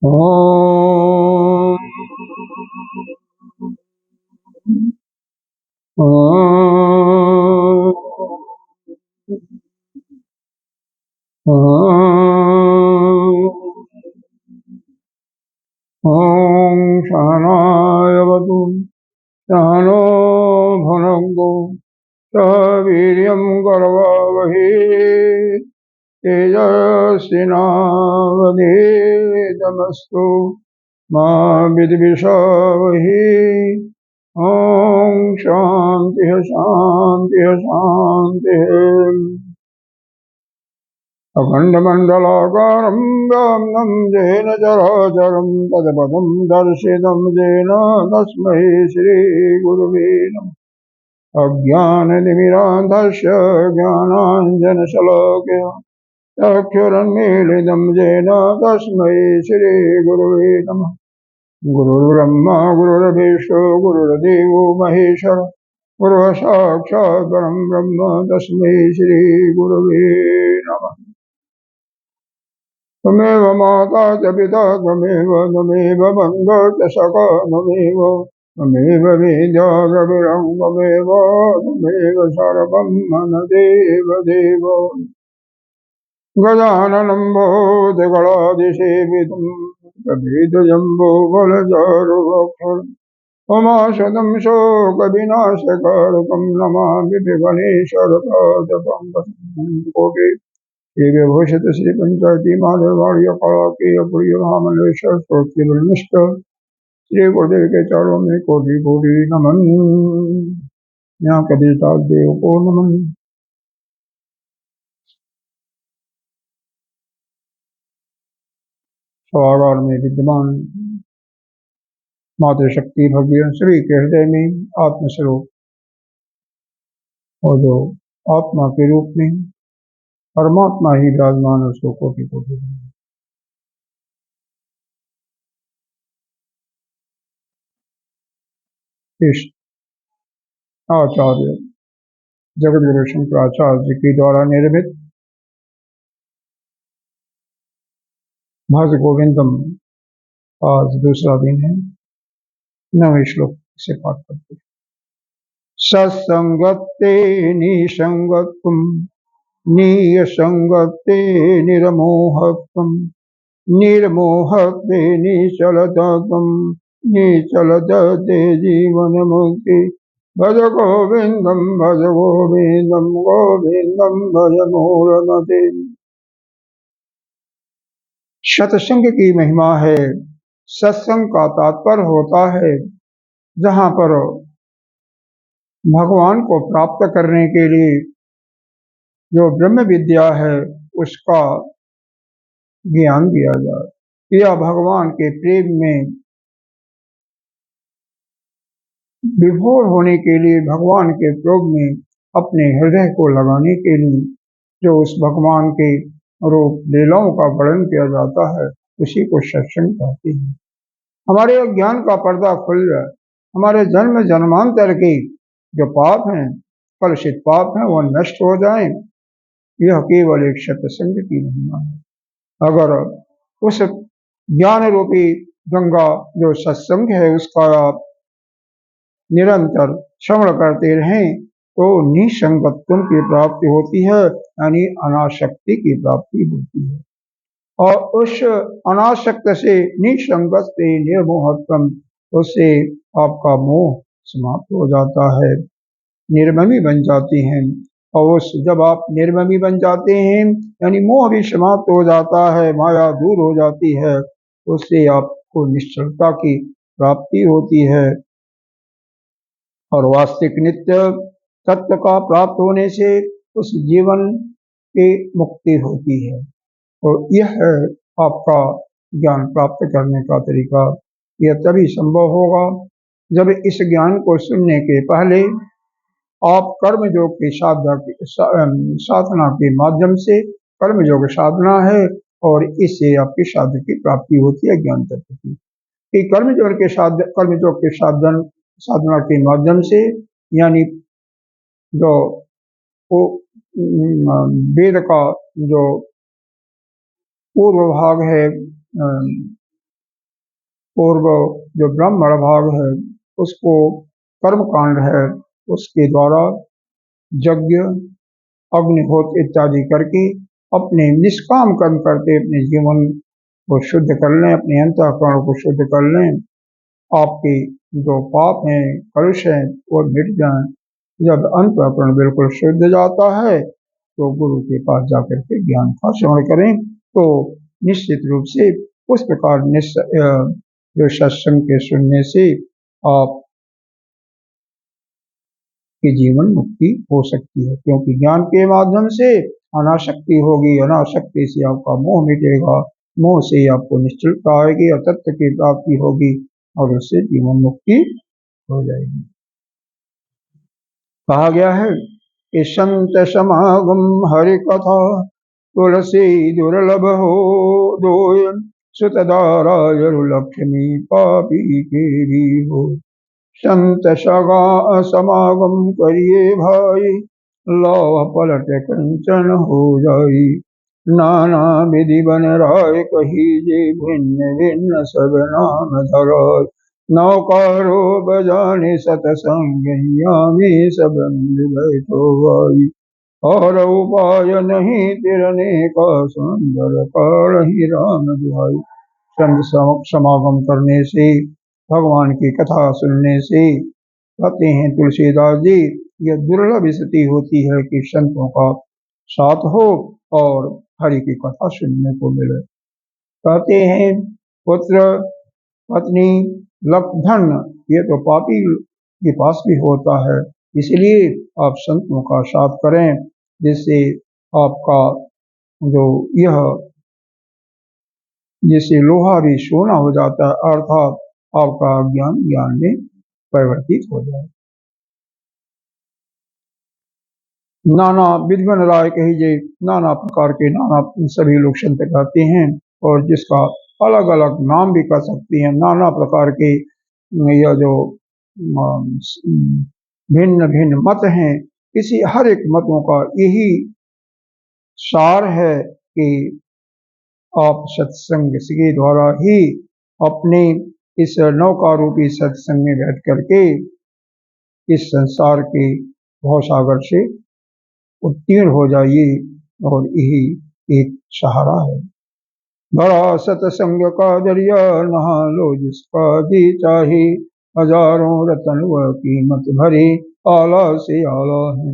ॐ ॐ ॐ सहनावतु सहनो भुनक्तु सह वीर्यं करवावहै तेजस्विनावधीतमस्तु मा विद्विषावहै। ॐ शान्तिः शान्तिः शान्तिः। अखण्डमण्डलाकारं व्याप्तं येन चराचरं तत्पदं दर्शितं येन तस्मै श्रीगुरुवे नमः। अज्ञानतिमिरान्धस्य ज्ञानाञ्जनशलाकया चक्षुरुन्मीलितं येन तस्मै श्रीगुरुवे नमः। गुरुर्ब्रह्मा गुरुर्विष्णु गुरुर्देवो महेश्वर गुरुः साक्षात् परं ब्रह्म तस्मै श्रीगुरुवे नमः। त्वमेव माता च पिता त्वमेव बन्धो च सखा त्वमेव विद्या द्रविणं त्वमेव सर्वं मम देव गजाननं भूतगणाधिसेवितं कपितजम्बूफलचारुभक्षणम् उमाशतं शोकविनाशकारकं नमामि विघ्नेश्वरपादपङ्कजं श्रीविभूषित श्री पंचायती माधववाड़िया कड़ाकीय प्रिय महामलेश्वर स्त्रोत्रनिष्ठ श्री गुरुदेव के चारों में कोटि कोटि नमन। यहाँ कबीरदास देव को नमन। सभागार में विद्यमान मातृशक्ति भगवान श्री के हृदय में आत्मस्वरूप और जो आत्मा के रूप में परमात्मा ही विराजमान उसको कोटि कोटि आचार्य जगत गुरु शंकराचार्य जी के द्वारा निर्मित भज गोविंदम आज दूसरा दिन है। 9वें श्लोक से पाठ करते हैं। सत्संगते निसंगत्वं नियसंगते निर्मोहत्वं निर्मोहते निश्चलतत्वं निश्चलते जीवनमुक्ति भज गोविंदम गोविंदम भज मूलमते। सत्संग की महिमा है। सत्संग का तात्पर्य होता है जहां पर भगवान को प्राप्त करने के लिए जो ब्रह्म विद्या है उसका ज्ञान दिया जाए या भगवान के प्रेम में विभोर होने के लिए भगवान के प्रयोग में अपने हृदय को लगाने के लिए जो उस भगवान के रूप लीलाओं का वर्णन किया जाता है उसी को सत्संग कहते हैं। हमारे अज्ञान का पर्दा खुल जाए, हमारे जन्म जन्मांतर के जो पाप हैं कलुषित पाप हैं वो नष्ट हो जाएं, यह केवल एक सत्संग की महिमा है। अगर उस ज्ञान रूपी गंगा जो सत्संग है उसका आप निरंतर श्रवण करते रहें तो निसंगत्व की प्राप्ति होती है, यानी अनासक्ति की प्राप्ति होती है। और उस अनासक्त से निसंगत से निर्मोहत्व उससे आपका मोह समाप्त हो जाता है, निर्ममी बन जाती हैं। और उस जब आप निर्ममी बन जाते हैं यानी मोह भी समाप्त हो जाता है, माया दूर हो जाती है, उससे आपको निश्चलता की प्राप्ति होती है और वास्तविक नित्य तत्व का प्राप्त होने से उस जीवन की मुक्ति होती है। तो यह है आपका ज्ञान प्राप्त करने का तरीका। यह तभी संभव होगा जब इस ज्ञान को सुनने के पहले आप कर्मयोग की साधना के माध्यम से, कर्मयोग साधना है और इससे आपकी साधना की प्राप्ति होती है ज्ञान तत्व की। कि कर्मयोग के साधना के माध्यम से यानी जो वेद का जो पूर्व भाग है पूर्व जो ब्राह्मण भाग है उसको कर्म कांड है, उसके द्वारा यज्ञ, अग्निहोत्र इत्यादि करके अपने निष्काम कर्म करते अपने जीवन को शुद्ध कर लें, अपने अंतःकरण को शुद्ध कर लें, आपके जो पाप हैं, कलुष हैं, वो मिट जाएं। जब अंतःकरण बिल्कुल शुद्ध जाता है तो गुरु के पास जाकर के ज्ञान का श्रवण करें, तो निश्चित रूप से उस प्रकार जो सत्संग के सुनने से आप की जीवन मुक्ति हो सकती है, क्योंकि ज्ञान के माध्यम से अनासक्ति होगी, अनासक्ति से आपका मोह मिटेगा, मोह से आपको निश्चलता आएगी और तत्व की प्राप्ति होगी और उससे जीवन मुक्ति हो जाएगी। कहा गया है कि संत समागम हरि कथा तुलसी दुर्लभ हो दोय, सुतदारा लक्ष्मी पापी के भी हो। संत सगा समागम करिए भाई, लौह पलट कंचन हो जाई। नाना विधि बन राय कहीजे, भिन्न भिन्न सब नाम धराय। नौकारो बजाने सतसंगिया में, सब मिल बैठो भाई। और उपाय नहीं तिरने का, सुंदर काल ही राम दुहाई। संत समागम करने से, भगवान की कथा सुनने से, कहते हैं तुलसीदास जी, यह दुर्लभ स्थिति होती है कि संतों का साथ हो और हरि की कथा सुनने को मिले। कहते हैं पुत्र, पत्नी, लख, धन, ये तो पापी के पास भी होता है, इसलिए आप संतों का साथ करें, जिससे आपका जो यह जिससे लोहा भी सोना हो जाता है, अर्थात आपका ज्ञान ज्ञान में परिवर्तित हो जाए। नाना विद्वन राय कहीजे, नाना प्रकार के नाना सभी लोग संत कहते हैं, और जिसका अलग अलग नाम भी कर सकते हैं। नाना प्रकार के यह जो भिन्न भिन्न मत हैं, इसी हर एक मतों का यही सार है कि आप सत्संग के द्वारा ही अपने इस नौका रूपी सत्संग में बैठ करके इस संसार के भवसागर से उत्तीर्ण हो जाइए, और यही एक सहारा है। बड़ा सत्संग का दरिया, नहा लो जिसका जी चाहे। हजारों रतन व कीमत भरे, आला से आला है।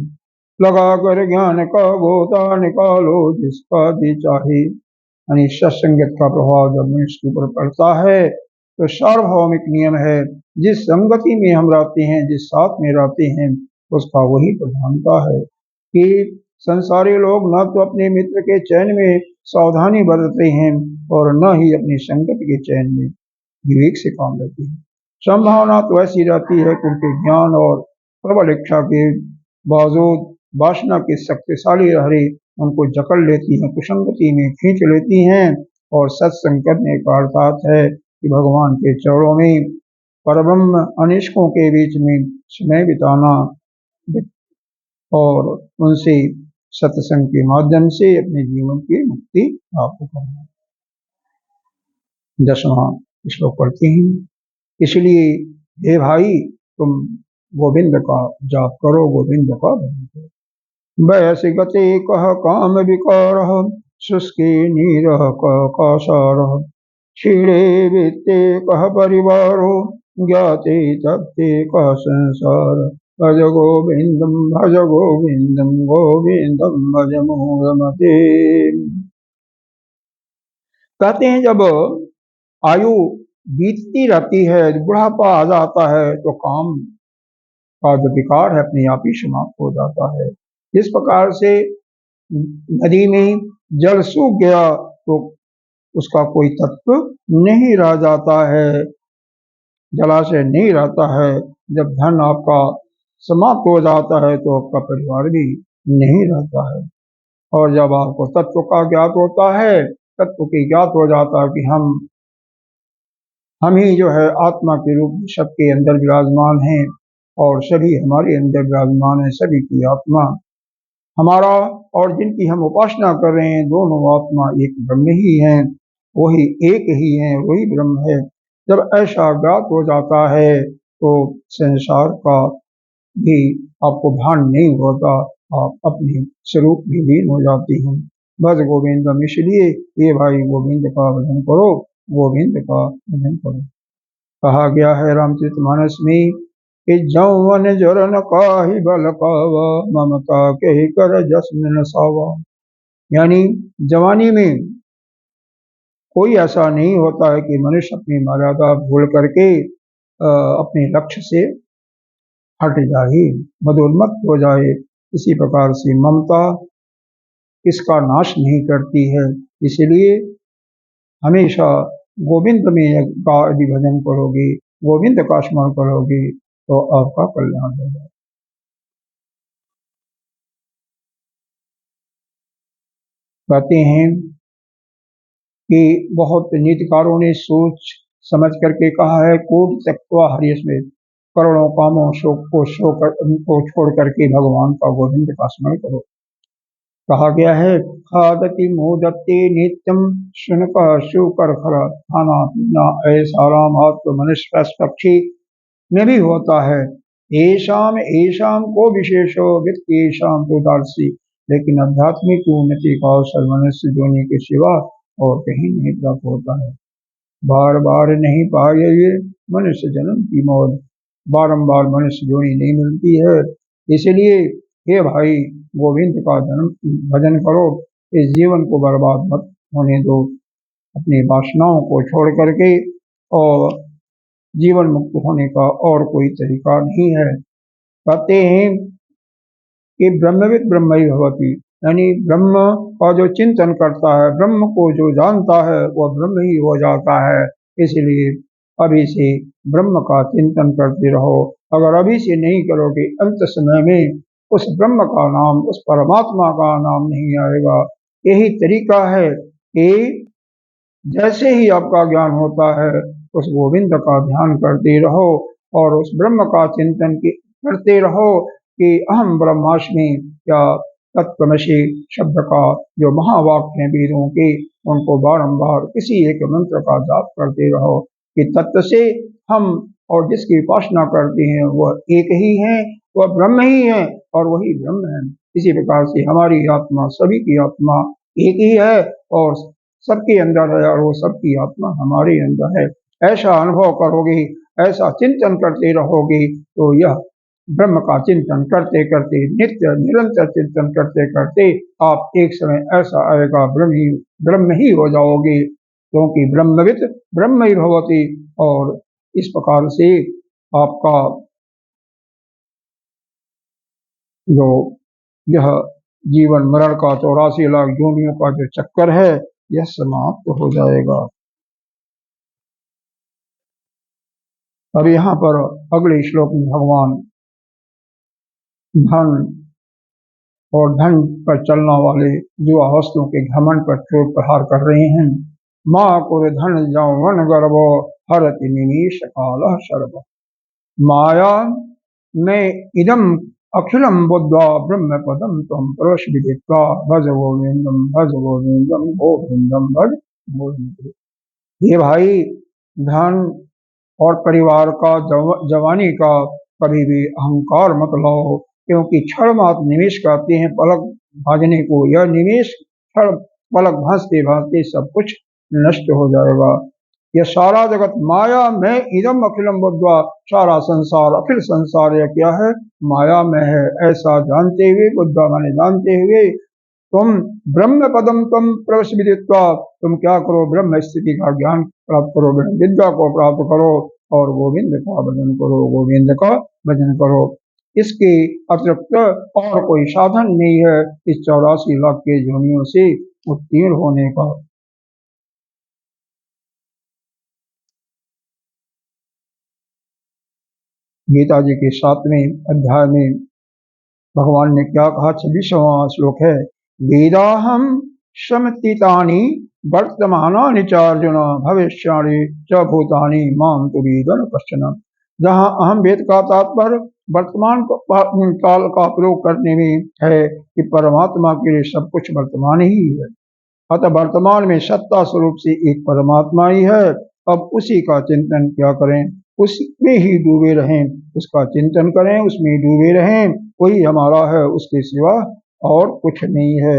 लगा कर ज्ञान का गोता, निकालो जिसका जी चाहे। यानी सत्संगत का प्रभाव जब मनुष्य के ऊपर पड़ता है तो सार्वभौमिक नियम है, जिस संगति में हम रहते हैं, जिस साथ में रहते हैं, उसका वही प्रधानता है कि संसारी लोग न तो अपने मित्र के चयन में सावधानी बरतते हैं और न ही अपनी संगत के चयन में विवेक से काम लेते हैं। संभावना तो ऐसी रहती है कि उनके ज्ञान और प्रबल इच्छा के बावजूद वासना के शक्तिशाली लहरें उनको जकड़ लेती हैं, कुसंगति में खींच लेती हैं, और सत्संग करने का अर्थात है कि भगवान के चरणों में, परब्रह्म अनिष्कों के बीच में समय बिताना और उनसे सत्संग के माध्यम से अपने जीवन की मुक्ति प्राप्त करना। 10वां श्लोक पढ़ते हैं। इसलिए हे भाई, तुम गोविंद का जाप करो, गोविंद का भजन करो। वैसे गते कह काम विकार, शुष्के नीर कासार। क्षीणे वित्ते कह परिवारो, ज्ञाते तप्ते कह संसार। भज गोविंदम भज गोविंदम, गोविंदम भज मूढ़मते। कहते हैं जब आयु बीतती रहती है, बुढ़ापा आ जाता है, तो काम का जो विकार है अपने आप ही समाप्त हो जाता है। इस प्रकार से नदी में जल सूख गया तो उसका कोई तत्व नहीं रह जाता है, जलाशय नहीं रहता है। जब धन आपका समाप्त हो जाता है तो आपका परिवार भी नहीं रहता है। और जब आपको तत्व का ज्ञात होता है, तत्व की ज्ञात हो जाता है कि हम ही जो है आत्मा के रूप में सबके अंदर विराजमान हैं, और सभी हमारे अंदर विराजमान है, सभी की आत्मा हमारा और जिनकी हम उपासना कर रहे हैं, दोनों आत्मा एक ब्रह्म ही हैं, वही एक ही है, वही ब्रह्म है। जब ऐसा ज्ञात हो जाता है तो संसार का भी आपको भान नहीं होता, आप अपने स्वरूप में लीन हो जाती हैं। बस गोविंदम, इसलिए ये भाई गोविंद का भजन करो, गोविंद का भजन करो। कहा गया है रामचरितमानस में कि जौवन जरन काहि बल पावा, ममता के कर जस्न न सावा। यानी जवानी में कोई ऐसा नहीं होता है कि मनुष्य अपनी मर्यादा भूल करके अपने लक्ष्य से हट जाए, मदोन्मत्त हो जाए। इसी प्रकार से ममता इसका नाश नहीं करती है। इसलिए हमेशा गोविंद में का यदि भजन करोगे, गोविंद का स्मरण करोगे तो आपका कल्याण होगा। कहते हैं कि बहुत नीतिकारों ने सोच समझ करके कहा है, कोटि त्यक्त्वा हरिस्मृत, करोड़ों कामों शोक को छोड़ करके भगवान का गोविंद का स्मरण करो। कहा गया है, खादति मोदत्ते नित्यम शुनक शुकर खर, खाना पीना ऐसा राम आत्म मनुष्य पक्षी में भी होता है। ऐशाम ऐशाम को विशेषो वित्तेशाम तो दार्सी, लेकिन आध्यात्मिक उन्नति का अवसर मनुष्य जोनि के सिवा और कहीं नहीं प्राप्त होता है। बार बार नहीं पाए ये मनुष्य जन्म की मौत, बारंबार मनुष्य जोनि नहीं मिलती है। इसलिए हे भाई गोविंद का भजन करो, इस जीवन को बर्बाद मत होने दो, अपनी वासनाओं को छोड़ करके। और जीवन मुक्त होने का और कोई तरीका नहीं है। कहते हैं कि ब्रह्मविद ब्रह्म ही भवति, यानी ब्रह्म का जो चिंतन करता है, ब्रह्म को जो जानता है, वह ब्रह्म ही हो जाता है। इसलिए अभी से ब्रह्म का चिंतन करते रहो। अगर अभी से नहीं करोगे, अंत समय में उस ब्रह्म का नाम, उस परमात्मा का नाम नहीं आएगा। यही तरीका है कि जैसे ही आपका ज्ञान होता है, उस गोविंद का ध्यान करते रहो और उस ब्रह्म का चिंतन करते रहो कि अहम ब्रह्मास्मि या तत्त्वमसि शब्द का जो महावाक्य हैं वेदों के, उनको बारंबार किसी एक मंत्र का जाप करते रहो कि तत्व से हम और जिसकी उपासना करते हैं वह एक ही है, वह ब्रह्म ही है और वही ब्रह्म है। इसी प्रकार से हमारी आत्मा, सभी की आत्मा एक ही है और सबके अंदर है, और वो सबकी आत्मा हमारे अंदर है। ऐसा अनुभव करोगे, ऐसा चिंतन करते रहोगे, तो यह ब्रह्म का चिंतन करते करते, नित्य निरंतर चिंतन करते करते आप एक समय ऐसा आएगा ब्रह्म ही हो जाओगे, क्योंकि ब्रह्मविद ब्रह्म ही भवति। और इस प्रकार से आपका जो यह जीवन मरण का 84 लाख योनियों का जो चक्कर है, यह समाप्त हो जाएगा। अब यहाँ पर अगले श्लोक में भगवान धन और धन पर चलने वाले जो वस्तुओं के घमंड पर चोट प्रहार कर रहे हैं। माँ कुर धन जौवन गर्भो, हरति निमेष काल सर्व, माया में इदम अखिलम बुद्धा ब्रह्म पदम तम प्रवेश विदित्वा, भज गोविंदम भज गोविंदम गोविंदम भज गोविंद। ये भाई धन और परिवार का, जवानी का कभी भी अहंकार मत लाओ, क्योंकि क्षण मात्र निमेष कहते हैं पलक भाजने को। यह निमेष क्षण पलक भाजते भाजते सब कुछ नष्ट हो जाएगा। यह सारा जगत माया में इदम अखिलम बुद्ध्वा, सारा संसार, अखिल संसार यह क्या है? माया में है। ऐसा जानते हुए, बुद्धा माने जानते हुए, तुम ब्रह्म पदम तुम प्रवेश विदित्वा, तुम क्या करो? ब्रह्म स्थिति का ज्ञान प्राप्त करो, ब्रह्म विद्या को प्राप्त करो और गोविंद का भजन करो, गोविंद का भजन करो। इसके अतिरिक्त और कोई साधन नहीं है इस 84 लाख के योनियों से उत्तीर्ण होने का। गीता जी के 7वें अध्याय में भगवान ने क्या कहा? 26वां श्लोक है, वेदाहम समतीतानि वर्तमानानि च अर्जुन, भविष्याणि च भूतानि मां तु वेदन कश्चन। जहाँ अहम वेद का तात्पर्य वर्तमान काल का प्रयोग करने में है कि परमात्मा के लिए सब कुछ वर्तमान ही है। अतः वर्तमान में सत्ता स्वरूप से एक परमात्मा ही है अब उसी का चिंतन क्या करें, उसमें ही डूबे रहें, उसका चिंतन करें, उसमें ही डूबे रहें। वही हमारा है, उसके सिवा और कुछ नहीं है।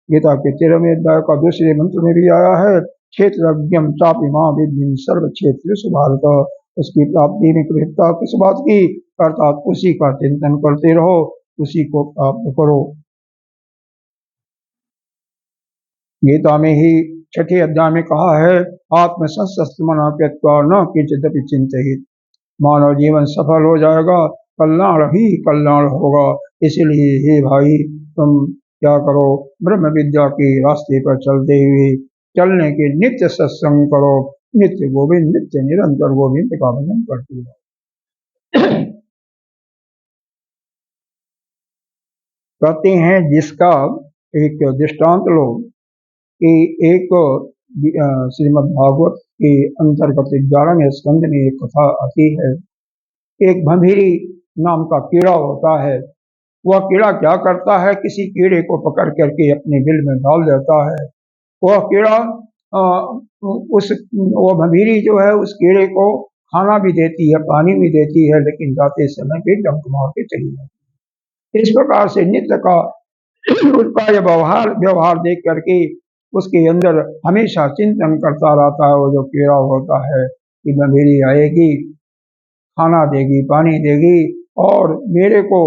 गीता के 13वें अध्याय का दूसरे मंत्र में भी आया है, क्षेत्रज्ञम चापि मां विद्धि सर्व क्षेत्रेषु भारत। उसकी प्राप्ति में कृपता किस बात की, अर्थात उसी का चिंतन करते रहो, उसी को प्राप्त करो। गीता में ही छठे अध्याय में कहा है, आत्म संस्तमना त्यक्त्वा न किंचिदपि चिंतित। मानव जीवन सफल हो जाएगा, कल्याण ही कल्याण होगा। इसलिए हे भाई, तुम क्या करो, ब्रह्म विद्या के रास्ते पर चलते हुए चलने के नित्य सत्संग करो, नित्य गोविंद, नित्य निरंतर गोविंद का भजन करते रहो। कहते हैं जिसका एक दृष्टांत लो कि एक श्रीमद् भागवत के अंतर्गत 11वें स्कंद में एक कथा आती है। एक भंभीरी नाम का कीड़ा होता है। वह कीड़ा क्या करता है, किसी कीड़े को पकड़ करके अपने बिल में डाल देता है। वह कीड़ा वो भंभीरी जो है उस कीड़े को खाना भी देती है, पानी भी देती है, लेकिन जाते समय भी डंक मार के चली जाती है। इस प्रकार से नित्य का उसका यह व्यवहार देख करके उसके अंदर हमेशा चिंतन करता रहता है वो जो कीड़ा होता है कि भंभीरी आएगी, खाना देगी, पानी देगी और मेरे को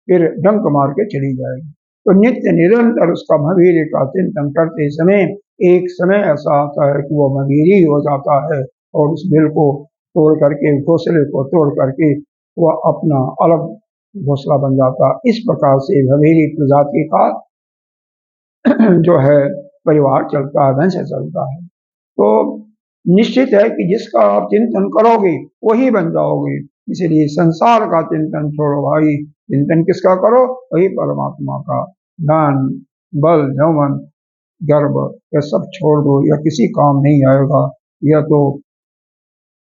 फिर डंक मार के चली जाएगी। तो नित्य निरंतर उसका भंभीरी का चिंतन करते समय एक समय ऐसा आता है कि वो भंभीरी हो जाता है और उस बिल को तोड़ करके, घोंसले को तोड़ करके वह अपना अलग घोंसला बन जाता। इस प्रकार से भंभीरी प्रजाति का जो है परिवार चलता है, वंश चलता है। तो निश्चित है कि जिसका आप चिंतन करोगे वही बन जाओगे। इसलिए संसार का चिंतन छोड़ो भाई, चिंतन किसका करो, वही परमात्मा का। धन, बल, यौवन, गर्व, यह सब छोड़ दो, यह किसी काम नहीं आएगा। यह तो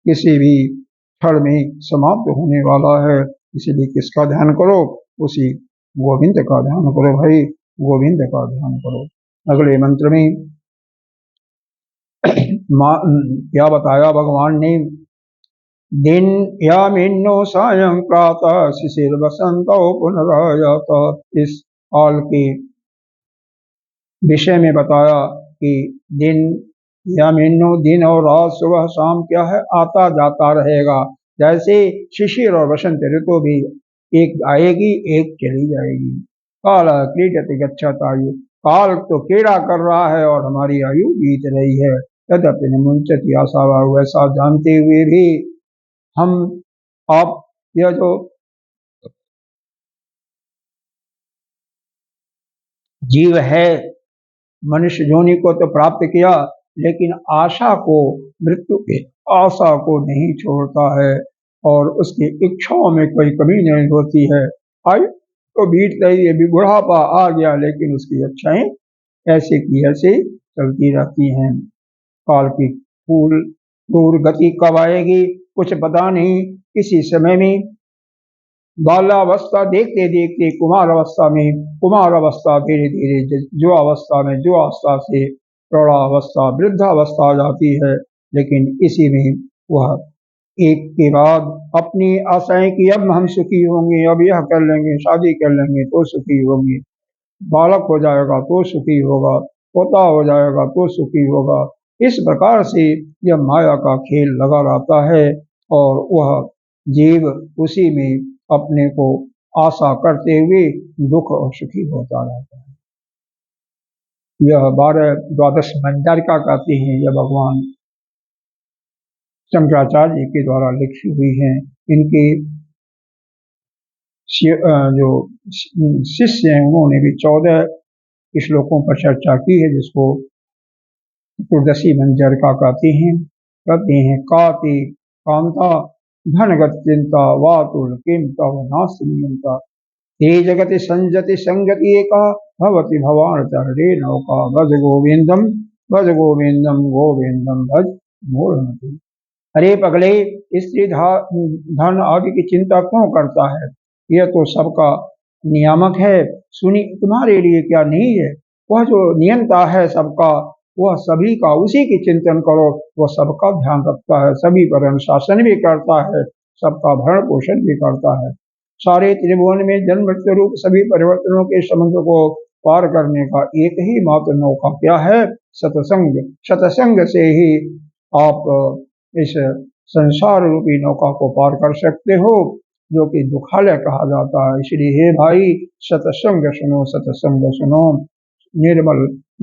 किसी भी क्षण में समाप्त होने वाला है। इसलिए किसका ध्यान करो, उसी गोविंद का ध्यान करो भाई, गोविंद का ध्यान करो। अगले मंत्र में क्या बताया भगवान ने, दिन यामिन्नो सायं प्रातः शिशिर बसंतो पुनरायात। इस काल के विषय में बताया कि दिन यामिन्नो, दिन और रात, सुबह शाम क्या है, आता जाता रहेगा। जैसे शिशिर और बसंत ऋतु भी एक आएगी एक चली जाएगी। काल क्रीडति गच्छत आयु, काल तो क्रीड़ा कर रहा है और हमारी आयु बीत रही है। यद्यपि न मुंचति आशा, वैसा जानते हुए भी हम आप यह जो जीव है मनुष्य योनि को तो प्राप्त किया, लेकिन आशा को, मृत्यु की आशा को नहीं छोड़ता है और उसकी इच्छाओं में कोई कमी नहीं होती है। आयु तो बीत रही है, भी बुढ़ापा आ गया, लेकिन उसकी इच्छाएं ऐसे की ऐसे चलती रहती हैं। काल की क्रूर गति कब आएगी कुछ पता नहीं। किसी समय में बाल्यावस्था देखते देखते कुमार अवस्था में, कुमार अवस्था धीरे धीरे युवावस्था में, युवावस्था से प्रौढ़ावस्था, वृद्धावस्था आ जाती है। लेकिन इसी में वह एक के बाद अपनी आशाएं कि अब हम सुखी होंगे, अब यह कर लेंगे, शादी कर लेंगे तो सुखी होंगे, बालक हो जाएगा तो सुखी होगा, पोता हो जाएगा तो सुखी होगा। इस प्रकार से यह माया का खेल लगा रहता है और वह जीव उसी में अपने को आशा करते हुए दुख और सुखी होता रहता है। यह 12 मंजरिका कहते हैं, यह भगवान शंकराचार्य के द्वारा लिखी हुई हैं। इनके जो शिष्य हैं उन्होंने भी 14 श्लोकों पर चर्चा की है, जिसको चतुर्दशी मंजरिका कहते हैं। काति कांता धनगत चिंता वातुल किमता नास्ता, हे जगति संजति संगति एका भवति भवान चरणे नौका, भज गोविंदम भज गोविंदम गोविंदम भज मोहनति। अरे पगले, स्त्री धन आदि की चिंता क्यों करता है, यह तो सबका नियामक है। सुनी तुम्हारे लिए क्या नहीं है, वह जो नियंता है सबका, वह सभी का उसी की चिंतन करो, वह सबका ध्यान रखता है, सभी पर अनुशासन भी करता है, सबका भरण पोषण भी करता है। सारे त्रिभुवन में जन्म मृत्यु रूप सभी परिवर्तनों के समुद्र को पार करने का एक ही मात्र नौका क्या है? सत्संग। सत्संग से ही आप इस संसार रूपी नौका को पार कर सकते हो, जो कि दुखालय कहा जाता है। इसलिए हे भाई, सत्संग सुनो, सत्संग सुनो। निर्मल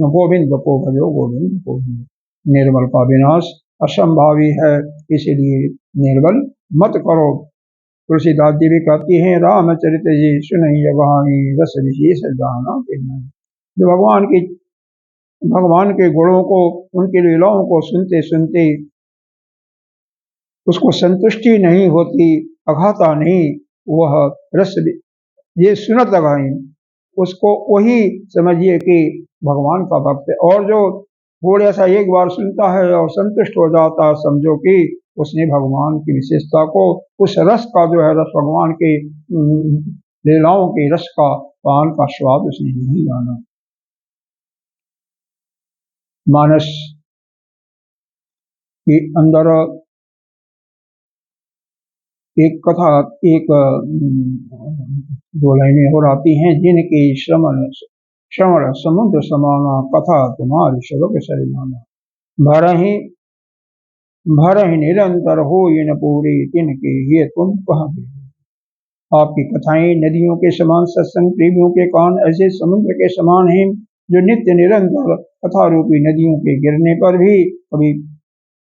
गोविंद को भजो, गोविंद को भजो। निर्मल का विनाश असंभावी है, इसलिए निर्मल मत करो। तुलसीदास जी भी कहती हैं, रामचरित जी सुनहि कहानी, रस विशेष जाना तिन्हि। जो भगवान के गुणों को, उनकी लीलाओं को सुनते सुनते उसको संतुष्टि नहीं होती, अघाता नहीं, वह रस ये सुनत लगाई, उसको वही समझिए कि भगवान का भक्त है। और जो थोड़ा सा एक बार सुनता है और संतुष्ट हो जाता है, समझो कि उसने भगवान की विशेषता को, उस रस का जो है, रस भगवान के लीलाओं के रस का पान का स्वाद उसने नहीं जाना। मानस के अंदर एक कथा, एक दो लाइनें और आती हैं, जिनके श्रवण समुद्र समाना, कथा तुम्हारी सबक सरिमाना। भरहि निरंतर हो न पूरी, तिनके ये तुम कहाँ गए। आपकी कथाएं नदियों के समान, सत्संग प्रेमियों के कान ऐसे समुद्र के समान हैं, जो नित्य निरंतर कथा रूपी नदियों के गिरने पर भी कभी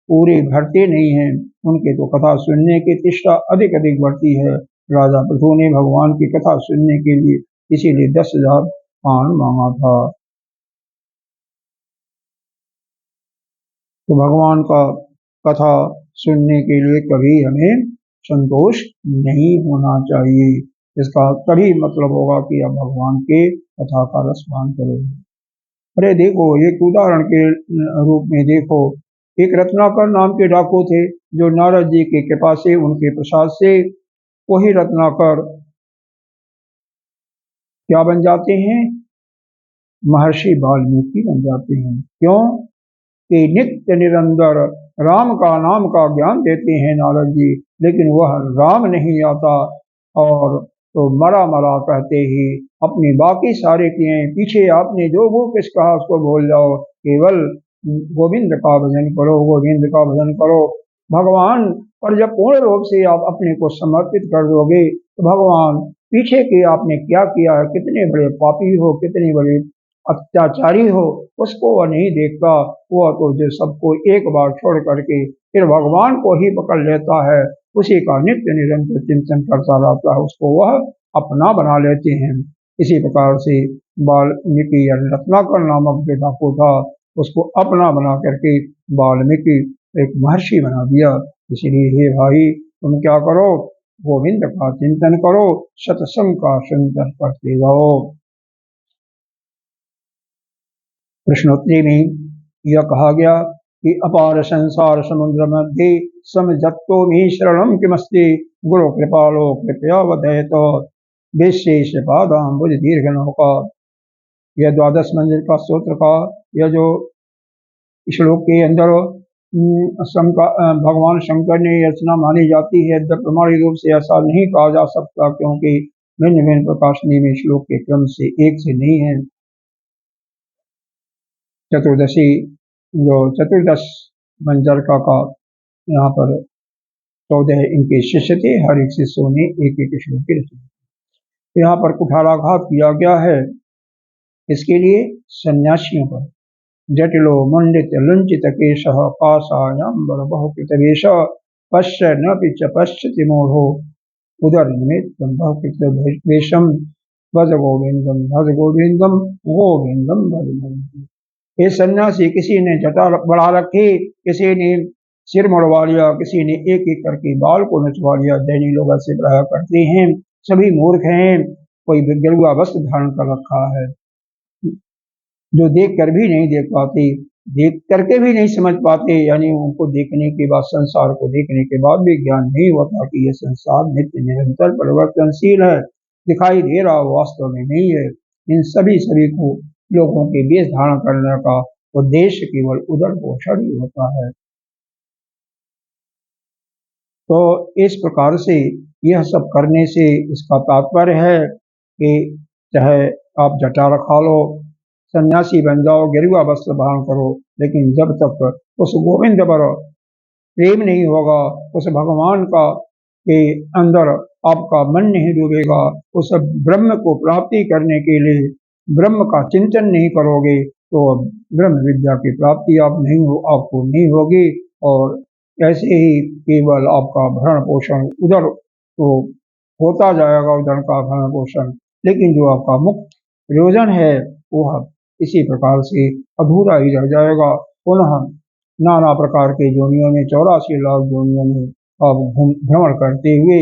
पूरे भरते नहीं हैं। उनके तो कथा सुनने की तृष्णा अधिक अधिक बढ़ती है। राजा पृथु ने भगवान की कथा सुनने के लिए इसीलिए 10,000 पान मांगा था। तो भगवान का कथा सुनने के लिए कभी हमें संतोष नहीं होना चाहिए। इसका तभी मतलब होगा कि आप भगवान के कथा का रसपान करोगे। अरे देखो, एक उदाहरण के रूप में देखो, एक रत्नाकर नाम के डाकू थे, जो नारद जी की कृपा से, उनके प्रसाद से वही रत्नाकर क्या बन जाते हैं? महर्षि वाल्मीकि बन जाते हैं। क्यों? कि नित्य निरंतर राम का नाम का ज्ञान देते हैं नारद जी, लेकिन वह राम नहीं आता, और तो मरा मरा कहते ही अपने बाकी सारे क्रियाएं पीछे, आपने जो वो किस कहा उसको भूल जाओ, केवल गोविंद का भजन करो, गोविंद का भजन करो। भगवान पर जब पूर्ण रूप से आप अपने को समर्पित कर दोगे, तो भगवान पीछे के आपने क्या किया है, कितने बड़े पापी हो, कितने बड़े अत्याचारी हो, उसको वह नहीं देखता। वह तो जो सबको एक बार छोड़ करके फिर भगवान को ही पकड़ लेता है, उसी का नित्य निरंतर चिंतन करता रहता है, उसको वह अपना बना लेते हैं। इसी प्रकार से वाल्मीकि रत्नाकर नामक जो डाकू था, उसको अपना बना करके वाल्मीकि एक महर्षि बना दिया। इसलिए हे भाई, तुम क्या करो? गोविंद का चिंतन करो, सत्संग का चिंतन करते जाओ। प्रश्नोत्तरी में यह कहा गया कि अपार संसार समुद्र मध्य समझत्तो में शरणम किमस्ति, गुरु कृपालो कृपया वदयत, विशेष पादाम्बुज दीर्घ नौका। यह 12 मंजिल का स्तोत्र का यह जो श्लोक के अंदर भगवान शंकर ने रचना मानी जाती है। प्रमाणी रूप से ऐसा नहीं कहा जा सकता, क्योंकि भिन्न भिन्न प्रकाशनी में श्लोक के क्रम से एक से नहीं है। चतुर्दशी जो 14 मंजर का यहाँ पर 14 इनके शिष्य थे, हर एक शिष्यों ने एक एक श्लोक की रचना। यहाँ पर कुठाराघात किया गया है, इसके लिए सन्यासियों पर। जटिलो मंडित लुंचित केश पाशायाम्बर बहुकृत वेश, पश्य न पिच पश्यति मोढ़ो, उदर निमित्तम बहुकृत वेशम, भज गोविंदम भज गोविंदम गोविंदम भज गोविंदम। ये सन्यासी, किसी ने जटा बढ़ा रखी, किसी ने सिर मुड़वा लिया, किसी ने एक एक करके बाल को नचवा लिया। दैनी लोग ऐसे बढ़ाया करते हैं, सभी मूर्ख हैं। कोई गेरुआ वस्त्र धारण कर रखा है, जो देख कर भी नहीं देख पाते, देख करके भी नहीं समझ पाते, यानी उनको देखने के बाद, संसार को देखने के बाद भी ज्ञान नहीं होता कि यह संसार नित्य निरंतर परिवर्तनशील है। दिखाई दे रहा, वास्तव में नहीं है। इन सभी को लोगों के वेश धारण करने का उद्देश्य केवल उदर पोषण ही होता है। तो इस प्रकार से यह सब करने से इसका तात्पर्य है कि चाहे आप जटा रखा लो, सन्यासी बन जाओ, गेरुआ वस्त्र धारण करो, लेकिन जब तक उस गोविंद पर प्रेम नहीं होगा, उस भगवान का के अंदर आपका मन नहीं डूबेगा, उस ब्रह्म को प्राप्ति करने के लिए ब्रह्म का चिंतन नहीं करोगे, तो ब्रह्म विद्या की प्राप्ति आपको नहीं होगी। और ऐसे ही केवल आपका भरण पोषण उधर तो होता जाएगा, उधर का भरण पोषण, लेकिन जो आपका मुख्य प्रयोजन है वह इसी प्रकार से अधूरा ही रह जाएगा। पुनः नाना प्रकार के योनियों में, 84 लाख योनियों में आप भ्रमण करते हुए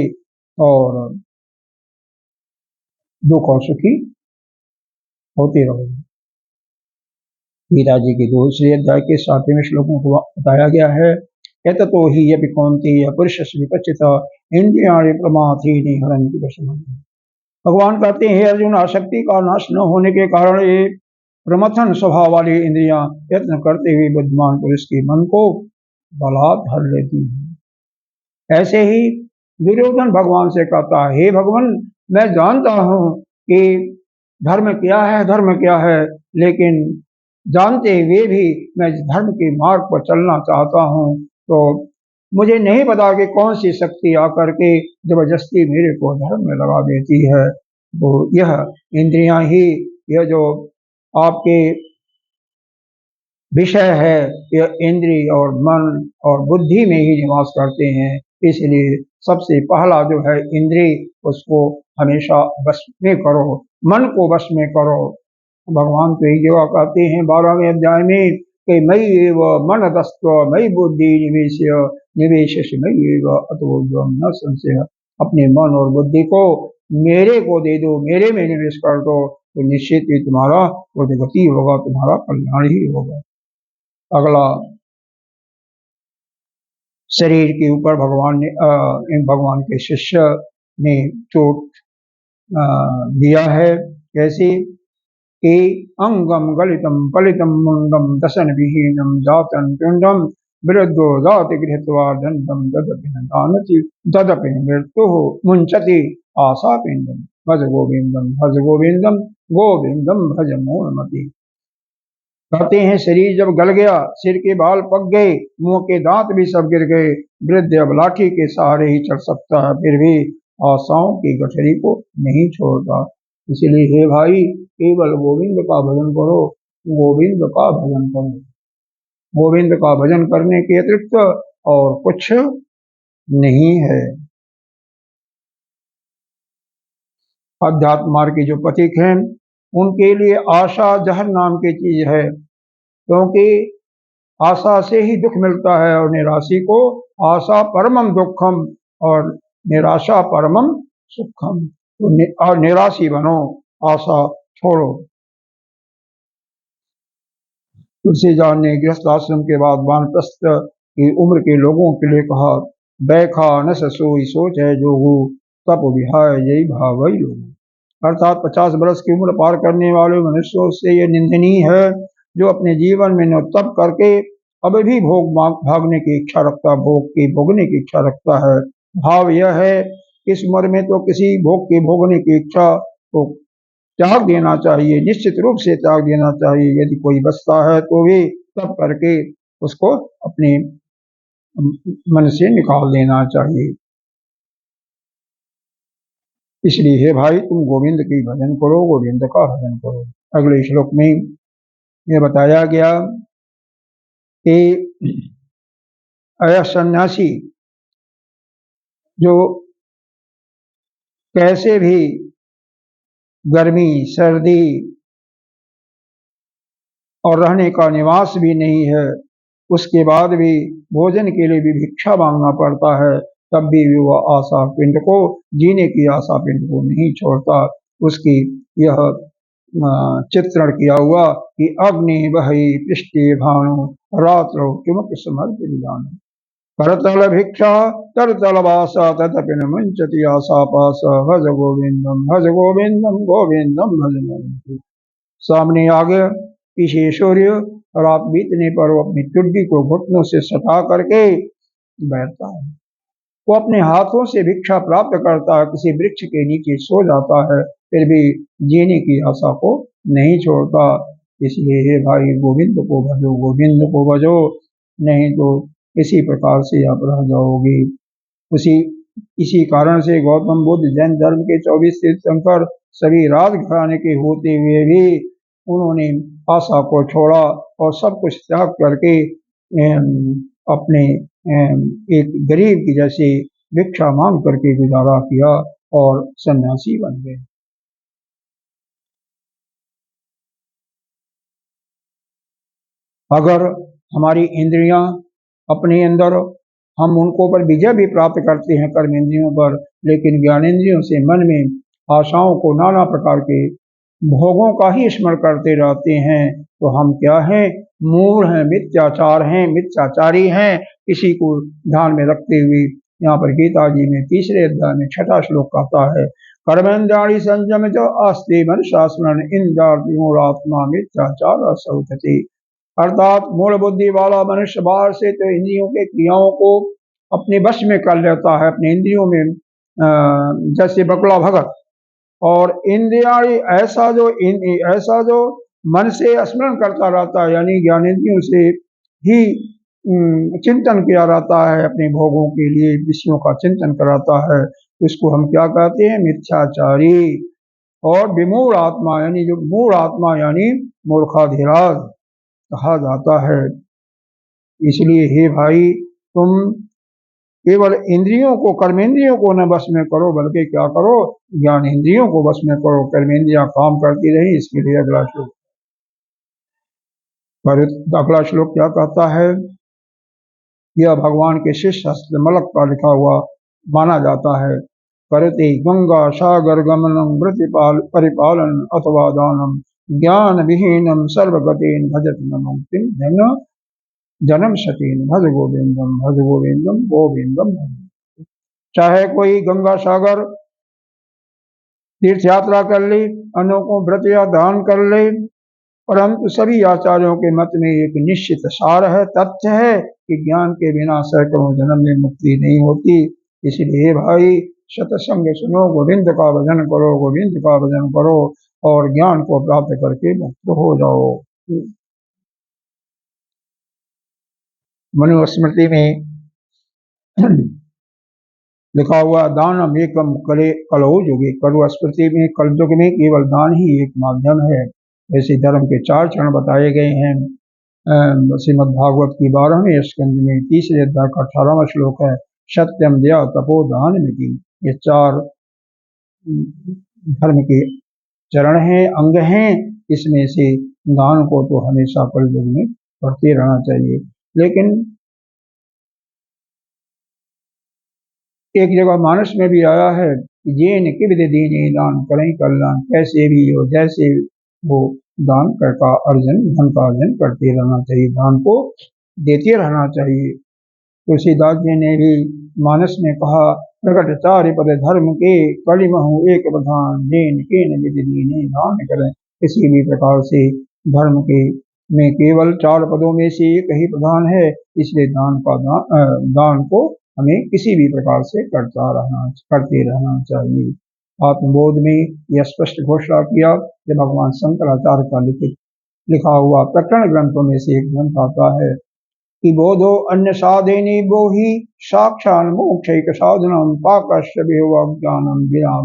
और दुख और सुखी होते रहोगे। गीता जी के दूसरे अध्याय के 7वें श्लोकों को बताया गया है, एततो हि यपि कौन्तेय पुरुषस्य विपश्चिता इंद्रियाणि प्रमाथीनि हरन्ति वशम्। भगवान कहते हैं, अर्जुन, आसक्ति का नाश न होने के कारण ये प्रमथन स्वभाव वाली इंद्रियां यत्न करते हुए बुद्धिमान पुरुष के मन को बलात् धर लेती हैं। ऐसे ही दुर्योधन भगवान से कहता है, हे भगवान, मैं जानता हूं कि धर्म क्या है, धर्म क्या है, लेकिन जानते हुए भी मैं धर्म के मार्ग पर चलना चाहता हूं, तो मुझे नहीं पता कि कौन सी शक्ति आकर के जबरदस्ती मेरे को धर्म में लगा देती है। तो यह इंद्रियां ही, यह जो आपके विषय है, यह इंद्रिय और मन और बुद्धि में ही निवास करते हैं। इसलिए सबसे पहला जो है इंद्रिय, उसको हमेशा वश में करो, मन को वश में करो। भगवान तो यही जगह कहते हैं 12वें अध्याय में कि मयि एव मन तस्व मयि बुद्धि निवेश मयि एव अतो न संशय। अपने मन और बुद्धि को मेरे को दे दो, मेरे में निवेश कर दो, तो निश्चित ही तुम्हारा उद्गति होगा, तुम्हारा कल्याण ही होगा। अगला, शरीर के ऊपर भगवान के शिष्य ने चोट दिया है। कैसे कि अंगम गलितम पलितम मुंडम दशन विहीनम जातन पिंडम विरुद्धो जाति गृहत्वा दंडम ददपि मृत्यु मुंचति आशा पिंडम भज गोविंदम भज गोविंदम गोविंदम भज मोहमति। कहते हैं, शरीर जब गल गया, सिर के बाल पक गए, मुंह के दांत भी सब गिर गए, वृद्ध अब लाठी के सहारे ही चल सकता है, फिर भी आशाओं की गठरी को नहीं छोड़ता। इसलिए हे भाई, केवल गोविंद का भजन करो, गोविंद का भजन करो। गोविंद का भजन करने के अतिरिक्त और कुछ नहीं है। अध्यात्म मार्ग के जो पथिक हैं, उनके लिए आशा जहर नाम की चीज है, क्योंकि आशा से ही दुख मिलता है, और निराशी को आशा परमम दुखम और निराशा परमम सुखम। तो निराशी बनो, आशा छोड़ो। तुलसीदास ने गृहस्थ आश्रम के बाद वानप्रस्थ की उम्र के लोगों के लिए कहा, बैखा न सोई सोच है जोगु तप विहाय यही भावई लोग। अर्थात 50 वर्ष की उम्र पार करने वाले मनुष्यों से यह निंदनीय है जो अपने जीवन में तप करके अब भी भोग भागने की इच्छा रखता, भोग के भोगने की इच्छा रखता है। भाव यह है, इस उम्र में तो किसी भोग के भोगने की इच्छा को त्याग देना चाहिए, निश्चित रूप से त्याग देना चाहिए। यदि कोई बचता है तो भी तब करके उसको अपने मन से निकाल देना चाहिए। इसलिए हे भाई, तुम गोविंद की भजन करो, गोविंद का भजन करो। अगले श्लोक में यह बताया गया कि अयह सन्यासी जो कैसे भी गर्मी सर्दी और रहने का निवास भी नहीं है, उसके बाद भी भोजन के लिए भी भिक्षा मांगना पड़ता है, तब भी वह आशा पिंड को, जीने की आशा पिंड को नहीं छोड़ता। उसकी यह चित्रण किया हुआ कि अग्नि बहि पृष्ठे भानु रात्रो किमुक समर्पित जान करतल भिक्षा तरतल वासा तदपि न मुंचति आशा पास भज गोविंदम भज गोविंदम गोविंदम भज। सामने आ गया पीछे सूर्य, रात बीतने पर वो अपनी टुड्डी को घुटनों से सटा करके बैठता है। वो अपने हाथों से भिक्षा प्राप्त करता है, किसी वृक्ष के नीचे सो जाता है, फिर भी जीने की आशा को नहीं छोड़ता। इसलिए हे भाई, गोविंद को भजो, गोविंद को भजो, नहीं तो इसी प्रकार से आप रह जाओगे। इसी कारण से गौतम बुद्ध जैन धर्म के 24 तीर्थंकर सभी राजघराने के होते हुए भी उन्होंने आशा को छोड़ा और सब कुछ त्याग करके अपने एक गरीब की जैसे भिक्षा मांग करके गुजारा किया और सन्यासी बन गए। अगर हमारी इंद्रियां अपने अंदर, हम उनको पर विजय भी प्राप्त करते हैं कर्म इंद्रियों पर, लेकिन ज्ञानेंद्रियों से मन में आशाओं को नाना प्रकार के भोगों का ही स्मरण करते रहते हैं, तो हम क्या हैं? मूढ़ हैं, मिथ्याचार हैं, मिथ्याचारी हैं। इसी को ध्यान में रखते हुए यहाँ पर गीता जी में 3रे अध्याय में 6ठा श्लोक कहता है, कर्मेन्द्रियाणि संयम च आस्ते मनसा स्मरण इंद्रियात्मा मिथ्याचार असौचते। अर्थात मूल बुद्धि वाला मनुष्य बाहर से तो इंद्रियों के क्रियाओं को अपने वश में कर लेता है, अपने इंद्रियों में जैसे बकुला भगत, और इंद्रियाणी ऐसा जो मन से स्मरण करता रहता है, यानी ज्ञानेंद्रियों से ही चिंतन किया रहता है, अपने भोगों के लिए विषयों का चिंतन कराता है, इसको हम क्या कहते हैं? मिथ्याचारी। और विमूढ़ आत्मा, यानी जो मूढ़ आत्मा यानी मूर्खाधिराज कहा जाता है। इसलिए हे भाई, तुम केवल इंद्रियों को, कर्मेंद्रियों को न वश में करो, बल्कि क्या करो? ज्ञान इंद्रियों को वश में करो, कर्मेंद्रियां काम करती रही। इसके लिए अगला श्लोक क्या कहता है? यह भगवान के शिष्य हस्तमलक का लिखा हुआ माना जाता है। करते गंगा सागर गमनम परिपालन अथवा दानम ज्ञान विहीनम सर्वगतेन भजत मुक्तिम जन्म सतीन भज गोविंदम भज गोविंदम गोविंदम। चाहे कोई गंगा सागर तीर्थ यात्रा कर ले, अन्यों को व्रत या दान कर ले, परंतु सभी आचार्यों के मत में एक निश्चित सार है, तथ्य है कि ज्ञान के बिना सैकड़ों जन्म में मुक्ति नहीं होती। इसलिए भाई, सत्संग सुनो, गोविंद का भजन करो, गोविंद का भजन करो और ज्ञान को प्राप्त करके मुक्त हो जाओ। मनुस्मृति में लिखा हुआ, दानम एकम कलौ युगे। कलु स्मृति में कलयुग में केवल दान ही एक माध्यम है। ऐसे धर्म के 4 चरण बताए गए हैं। श्रीमद् भागवत की 12वें स्कंद में 3रे अध्याय का 18वां श्लोक है, सत्यम दया तपो दान मिति। ये 4 धर्म के चरण हैं, अंग हैं। इसमें से दान को तो हमेशा कलयुग में करते रहना चाहिए। लेकिन एक जगह मानस में भी आया है, ये निकिबद दीने दान करें कल्याण। कैसे भी हो, जैसे वो दान का अर्जन, धन का अर्जन करते रहना चाहिए, दान को देते रहना चाहिए। तुलसीदास जी ने भी मानस में कहा, प्रकट 4 पद धर्म के कलिमहु एक प्रधान देन के निधि दीने दान करें। किसी भी प्रकार से धर्म के में केवल 4 पदों में से एक ही प्रधान है, इसलिए दान को हमें किसी भी प्रकार से करते रहना चाहिए। आत्मबोध में यह स्पष्ट घोषणा किया कि भगवान शंकराचार्य का लिखा हुआ प्रकरण ग्रंथों में से एक ग्रंथ आता है कि बोधो अन्य साधेने बोहि साक्षान मोक्षैक साधनम पाकस्य ज्ञानम बिना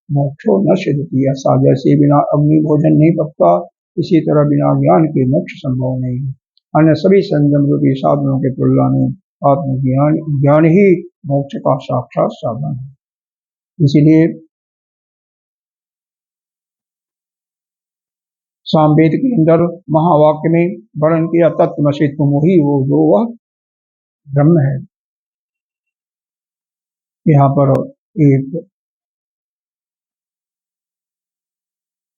मोक्षो न सिद्धति। ऐसा जैसे बिना अग्नि भोजन नहीं पकता, इसी तरह बिना ज्ञान के मोक्ष संभव नहीं है। अन्य सभी संयम रूपी साधनों के तुलना में ज्ञान ही मोक्ष का साक्षात साधन है। इसीलिए सामवेद के अंदर महावाक्य में वर्णन किया, तत्त्वमसि तुम ही वो जो वह ब्रह्म है। यहाँ पर एक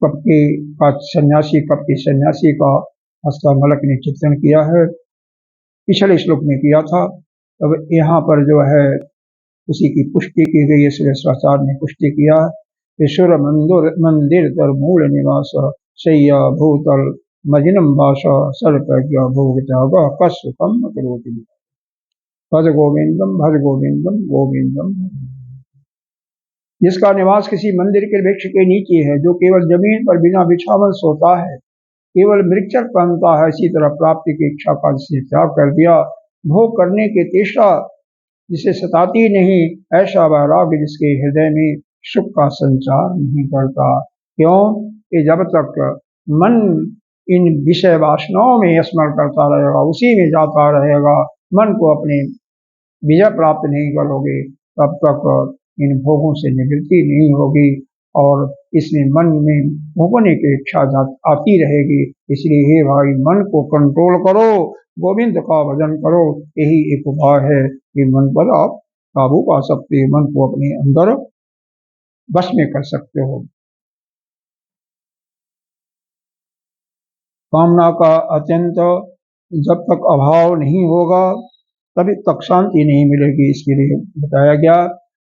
कपटी सन्यासी का हस्तमलक ने चित्रण किया है, पिछले श्लोक में किया था। अब यहाँ पर जो है उसी की पुष्टि की गई है। श्रीवाचार्य ने पुष्टि किया, ईश्वर मंदिर तर मूल निवास शय्या भूतल मजिनम भाषा सर्पज्ञ भोगत्याग कस्सुकम करोति। भज गोविंदम गोविंदम। जिसका निवास किसी मंदिर के वृक्ष के नीचे है, जो केवल जमीन पर बिना बिछावन सोता है, केवल मृक्षक पहनता है, इसी तरह प्राप्ति की इच्छा का जिसने त्याग कर दिया, भोग करने की तृष्णा जिसे सताती नहीं, ऐसा वैराग्य जिसके हृदय में सुख का संचार नहीं करता। क्यों कि जब तक मन इन विषय वासनाओं में स्मरण करता रहेगा, उसी में जाता रहेगा, मन को अपने विजय प्राप्त नहीं करोगे, तब तक इन भोगों से निवृत्ति नहीं होगी और इसमें मन में भोगने की इच्छा आती रहेगी। इसलिए हे भाई, मन को कंट्रोल करो, गोविंद का भजन करो, यही एक उपाय है कि मन पर आप काबू पा सकते हो, मन को अपने अंदर बस में कर सकते हो। कामना का अत्यंत जब तक अभाव नहीं होगा, तभी तक शांति नहीं मिलेगी। इसके लिए बताया गया,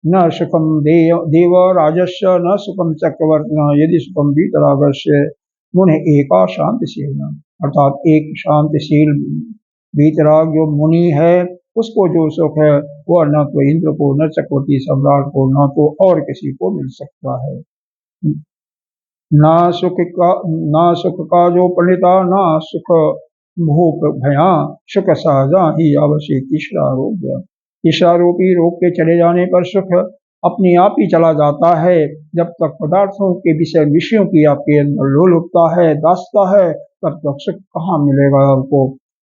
न सुखम देव राजस्य न सुखम चक्रवर्तिना यदि सुखम वीतरागस्य मुनि एका शांतिशील। अर्थात एक शांतिशील वीतराग जो मुनि है, उसको जो सुख है वह न तो इंद्र को, न चक्रवर्ती सम्राट को, न तो और किसी को मिल सकता है। ना सुख का जो पंडिता, ना सुख भूप भया, सुख सहजा ही अवश्य तीसरा रोग। तीसरा रूपी रोग के चले जाने पर सुख अपने आप ही चला जाता है। जब तक पदार्थों के विषयों की आपके अंदर लोलुपता है, दासता है, तब तक सुख कहाँ मिलेगा आपको।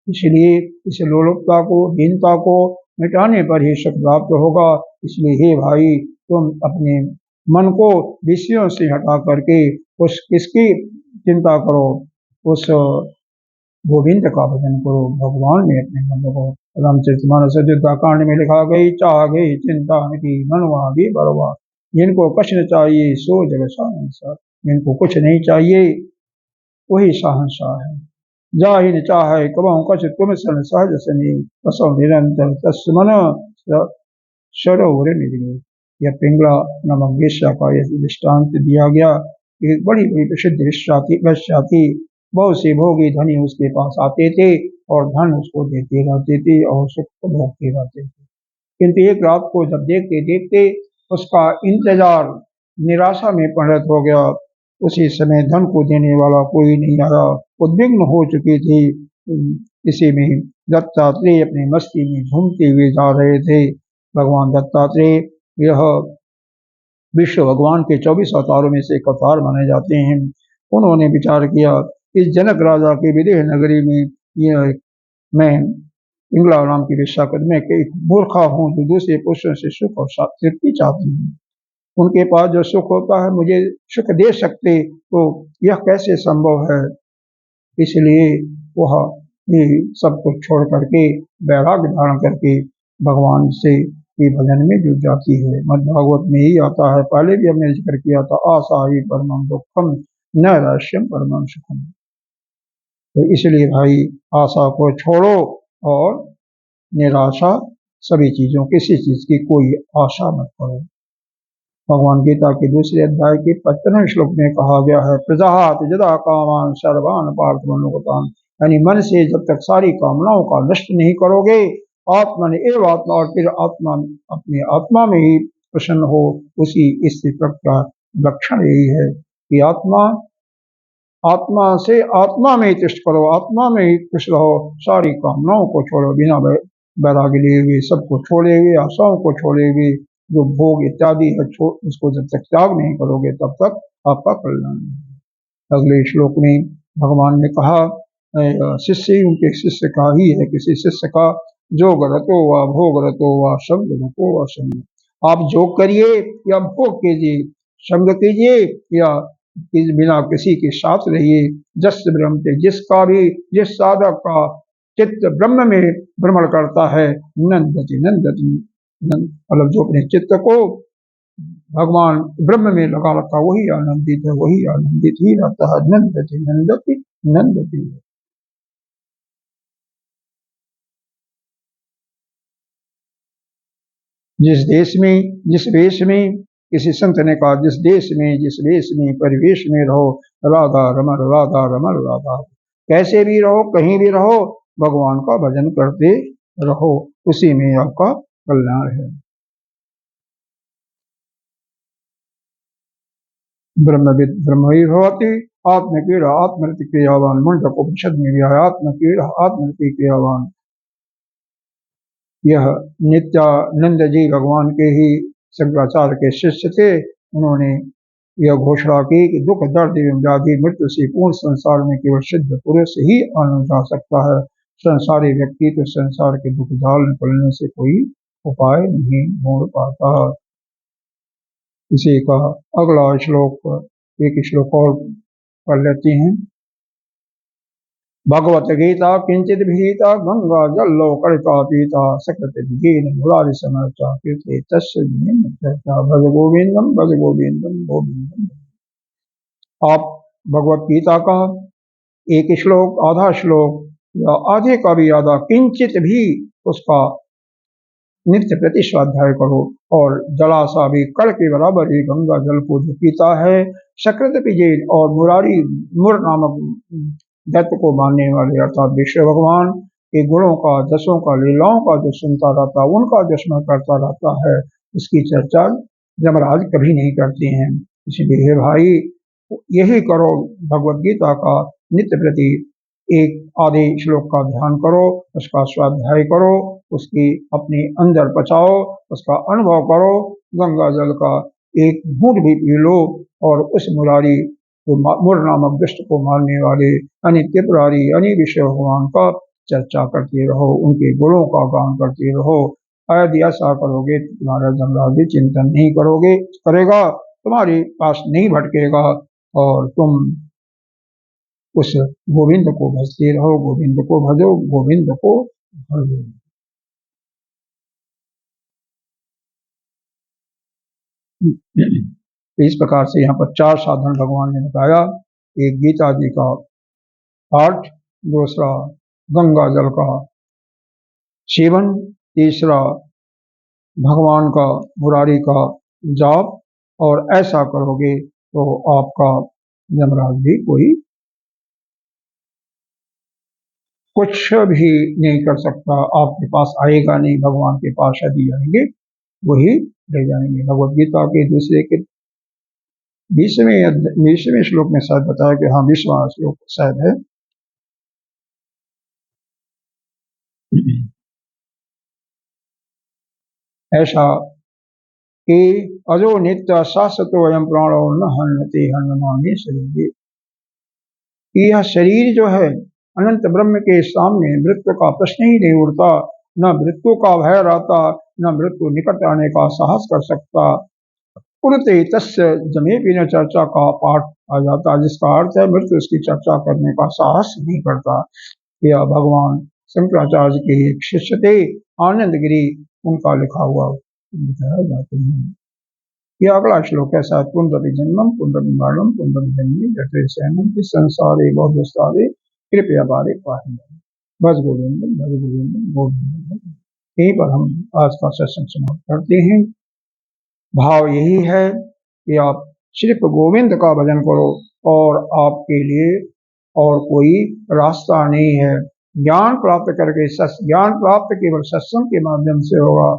इसलिए इस लोलुपता को, दीनता को मिटाने पर ही सुख प्राप्त होगा। इसलिए हे भाई, तुम अपने मन को विषयों से हटा करके उस किसकी चिंता करो, उस गोविंद का भजन करो, भगवान में अपने मन को। रामचरितमानस अयोध्या कांड में लिखा गई, चाह गई चिंता की मनवा भी बरवा, जिनको कुछ न चाहिए सो जग शहंशाह। जिनको कुछ नहीं चाहिए वही शहंशाह है। जाहिन चाहे कबहु कछ तुम सन सहज सनी, कसो निरंतर तस्मन सरोवर निधि। यह पिंगला नामक वेश्या का यह दृष्टांत दिया गया। एक बड़ी बड़ी प्रसिद्ध वेश्या थी, बहुत से भोगी धनी उसके पास आते थे और धन उसको देते रहते थे और सुख को भोगते रहते थे। किंतु एक रात को जब देखते देखते उसका इंतजार निराशा में परिणत हो गया। उसी समय धन को देने वाला कोई नहीं आया, उद्विग्न हो चुकी थी। इसी में दत्तात्रेय अपनी मस्ती में झूमते हुए जा रहे थे। भगवान दत्तात्रेय यह विश्व भगवान के 24 अवतारों में से एक अवतार माने जाते हैं। उन्होंने विचार किया, इस जनक राजा के विदेह नगरी में यह मैं पिंगला नाम की वेश्या मैं एक मूर्खा हूँ जो दूसरे पुरुषों से सुख और तृप्ति चाहती हूँ। उनके पास जो सुख होता है मुझे सुख दे सकते, तो यह कैसे संभव है। इसलिए वह ये सब कुछ छोड़ करके वैराग्य धारण करके भगवान से के भजन में जुट जाती है। मद्भागवत में ही आता है, पहले भी हमने जिक्र किया था, आशा ही परमं दुखम न रहस्यम परमं सुखम। तो इसलिए भाई, आशा को छोड़ो और निराशा सभी चीजों, किसी चीज की कोई आशा मत करो। भगवान गीता के दूसरे अध्याय के 55वें श्लोक में कहा गया है, प्रजाहात यदा कामान सर्वान पार्थमनुगतान। यानी मन से जब तक सारी कामनाओं का नष्ट नहीं करोगे, आत्मन एवं आत्मा, और फिर आत्मा अपने आत्मा में ही प्रसन्न हो, उसी स्थिति का लक्षण यही है कि आत्मा से आत्मा में ही तुष्ट करो, आत्मा में ही खुश रहो, सारी कामनाओं को छोड़ो, बिना वैराग्य लिए हुए, सबको छोड़े हुए, आशाओं को छोड़े हुए, जो भोग इत्यादि है उसको जब तक त्याग नहीं करोगे तब तक आपका कल्याण नहीं। अगले श्लोक में भगवान ने कहा, शिष्य उनके शिष्य का ही है, किसी शिष्य का जोग रतो व भोग रतो व संग रतो व संग। आप जोग करिए या भोग कीजिए, संग कीजिए या बिना किसी के साथ रहिए। जस ब्रह्म, जिसका भी, जिस साधक का चित्त ब्रह्म में भ्रमण करता है, नंदति नंदति मतलब जो अपने चित्त को भगवान ब्रह्म में लगा रखा, वही आनंदित है, वही आनंदित ही रहता है। नंदति नंदति नंदति। जिस देश में, जिस वेश में, किसी संत ने कहा, जिस देश में, जिस वेश में, परिवेश में रहो, राधा रमण राधा रमण राधा। कैसे भी रहो, कहीं भी रहो, भगवान का भजन करते रहो, उसी में आपका कल्याण है। ब्रह्मविद ब्रह्मवी भवति, आत्मकीड़ा आत्मरति क्रियावान, मुंडकोपनिषद में भी है आत्मकीड़ा आत्मरति क्रियावान। यह नित्यानंद जी भगवान के ही शंकराचार्य के शिष्य थे। उन्होंने यह घोषणा की कि दुख दर्द एवं व्याधि मृत्यु से पूर्ण संसार में केवल सिद्ध पुरुष ही आनंद जा सकता है। संसारी व्यक्ति तो संसार के दुख जाल निकलने से कोई उपाय नहीं ढूंढ पाता। इसी का अगला श्लोक, एक श्लोक और पढ़ लेते हैं। भगवत गीता किंचित भीता, गंगा जल्लो कड़िता पीता, सकृत विधीन मुरारि समर्चा कीर्ति तस्य चर्चा, भज गोविंदम भज गोविंदम गोविंदम। आप भगवत गीता का एक श्लोक, आधा श्लोक या आधे का भी आधा किंचित भी उसका नित्य प्रति स्वाध्याय करो, और जलाशा भी कड़ के बराबर ही गंगा जल को जो पीता है, सकृत विजय और मुरारी मुर नामक दैत्य को मानने वाले अर्थात विष्णु भगवान के गुणों का, जसों का, लीलाओं का जो सुनता रहता, उनका जो स्मरण करता रहता है, उसकी चर्चा यमराज कभी नहीं करते हैं। इसलिए हे भाई, यही करो, भगवद गीता का नित्य प्रति एक आधे श्लोक का ध्यान करो, उसका स्वाध्याय करो, उसकी अपने अंदर पचाओ, उसका अनुभव करो, गंगा जल का एक घूंट भी पी लो, और उस मुरारी तो मुर नामक दुष्ट को मारने वाले यानी त्रिपुरारी यानी विष्णु भगवान का चर्चा करते रहो, उनके गुणों का गान करते रहो। यदि ऐसा करोगे तो तुम्हारा यमराज भी चिंतन नहीं करेगा, तुम्हारे पास नहीं भटकेगा, और तुम उस गोविंद को भजते रहो, गोविंद को भजो, गोविंद को भजो। इस प्रकार से यहाँ पर 4 साधन भगवान ने बताया। एक गीता जी का पाठ, दूसरा गंगा जल का सेवन, तीसरा भगवान का मुरारी का जाप, और ऐसा करोगे तो आपका यमराज भी कोई कुछ भी नहीं कर सकता, आपके पास आएगा नहीं। भगवान के पास यदि आएंगे वही ले जाएंगे। भगवद गीता के दूसरे के 20वें श्लोक में शायद बताया कि हाँ 20वां श्लोक शायद है। ऐसा कि अजो नित्य शाश्वतो अयम प्राणो न हन्यते हन्यमाने शरीर। यह शरीर जो है अनंत ब्रह्म के सामने मृत्यु का प्रश्न ही नहीं उठता, न मृत्यु का भय रहता, न मृत्यु निकट आने का साहस कर सकता। उड़ते तस्य जमे बिना चर्चा का पाठ आ जाता, जिसका अर्थ है मृत्यु इसकी चर्चा करने का साहस नहीं करता। यह भगवान शंकराचार्य के एक शिष्य थे, आनंद गिरी, उनका लिखा हुआ बताया जाते हैं। यह अगला श्लोक है शायद, पुंडरी जन्मम पुंडरी मरणम पुंडरी जन्मी जटे सैनम संसारे बहुत विस्तारे कृपया बारे पाही। बस गोविंदम भज गोविंदम गोविंदम। यहीं पर हम आज का सत्संग समाप्त करते हैं। भाव यही है कि आप सिर्फ गोविंद का भजन करो, और आपके लिए और कोई रास्ता नहीं है। ज्ञान प्राप्त करके ज्ञान प्राप्त केवल सत्संग के माध्यम से होगा,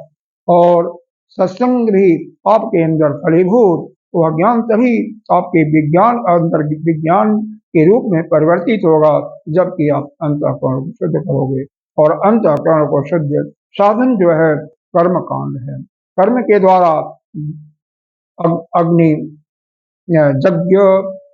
और सत्संग भी आपके अंदर फलीभूत, वह ज्ञान तभी आपके विज्ञान अंदर विज्ञान के रूप में परिवर्तित होगा जबकि आप अंतःकरण को शुद्ध करोगे। और अंतःकरण को शुद्ध साधन जो है कर्म कांड है। कर्म के द्वारा अग्नि यज्ञ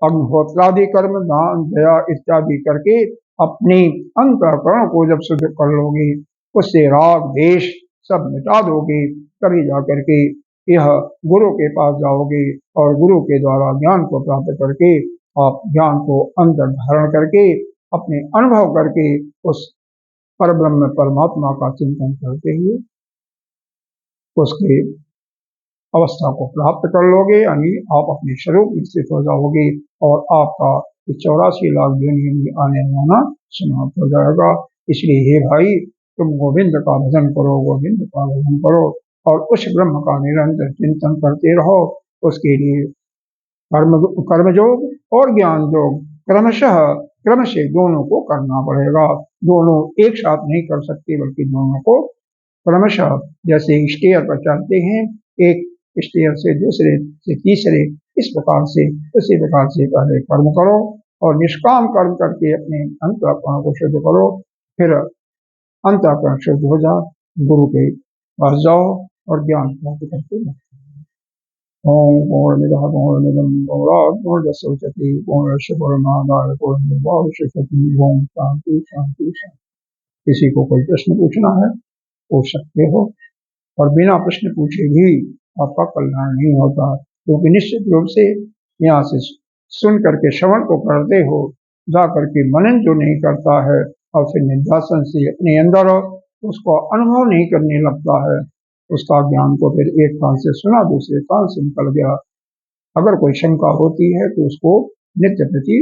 अग्निहोत्रादि कर्म दान दया इत्यादि करके अपने अंतःकरण को जब शुद्ध कर लोगे, उससे राग द्वेष सब मिटा दोगे, तभी जाकर के यह गुरु के पास जाओगे, और गुरु के द्वारा ज्ञान को प्राप्त करके आप ज्ञान को अंदर धारण करके अपने अनुभव करके उस परब्रह्म परमात्मा का चिंतन करते हुए उसके अवस्था को प्राप्त कर लोगे, यानी आप अपने स्वरूप में स्थित हो जाओगे, और आपका 84 लाख दुनिया में आने वाला समाप्त हो जाएगा। इसलिए हे भाई, तुम गोविंद का भजन करो, गोविंद का भजन करो, और उस ब्रह्म का निरंतर चिंतन करते रहो। उसके लिए कर्मयोग और ज्ञान योग क्रमशः क्रम से दोनों को करना पड़ेगा। दोनों एक साथ नहीं कर सकते, बल्कि दोनों को क्रमशः, जैसे स्टेयर पर चढ़ते हैं, एक स्टेयर से दूसरे से तीसरे, इस प्रकार से उसी प्रकार से पहले कर्म करो और निष्काम कर्म करके अपने अंतःकरण को शुद्ध करो। फिर अंतःकरण शुद्ध हो जाए, गुरु के पास जाओ और ज्ञान प्राप्त करके ओम पूर्णमिदः पूर्णमिदं पूर्णात् पूर्णमुदच्यते पूर्णस्य पूर्णमादाय पूर्णमेवावशिष्यते। ओम शांति शांति शांति। किसी को कोई प्रश्न पूछना है पूछ सकते हो, और बिना प्रश्न पूछे भी आपका कल्याण नहीं होता, क्योंकि निश्चित रूप से यहाँ से सुन करके श्रवण को करते हो, जा करके मनन जो नहीं करता है और फिर निध्यासन से अपने अंदर उसको अनुभव नहीं करने लगता है, उसका ज्ञान को फिर एक कान से सुना दूसरे कान से निकल गया। अगर कोई शंका होती है तो उसको नित्य प्रति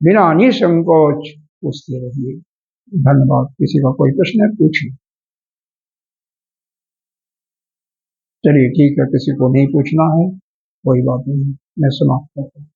बिना निसंकोच पूछते रहिए। धन्यवाद। किसी का कोई प्रश्न है पूछिए। चलिए ठीक है, किसी को नहीं पूछना है, कोई बात नहीं, मैं समाप्त करता हूँ।